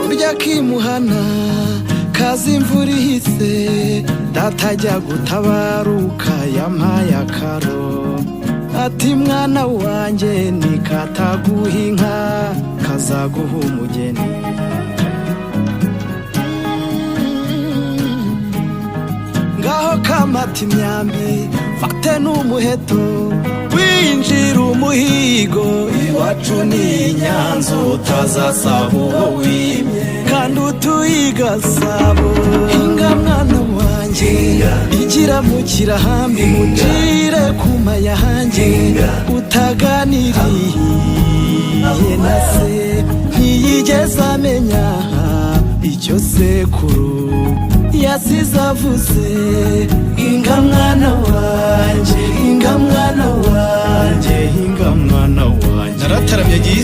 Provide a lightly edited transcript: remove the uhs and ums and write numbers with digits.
urya kimuhana kazi imvura ihise datajya gutabaruka yampaye akaro ati mwana wanjye nikataguha inka kazaguha umugeni ngaho kamata imyambi fate n'umuheto winjira umuhigo iwacu ni Nyanza utazasaba uwo wimye kandi utuyigasabo hinga mwana wanjye igira mu kirahambi mucire kuma yanjye utaganiriye na se ntiyigeze amenya icyo sekuru yasize avuze hinga mwana wanjye hinga mwana wanjye hinga mwana wanjye narataramye gihe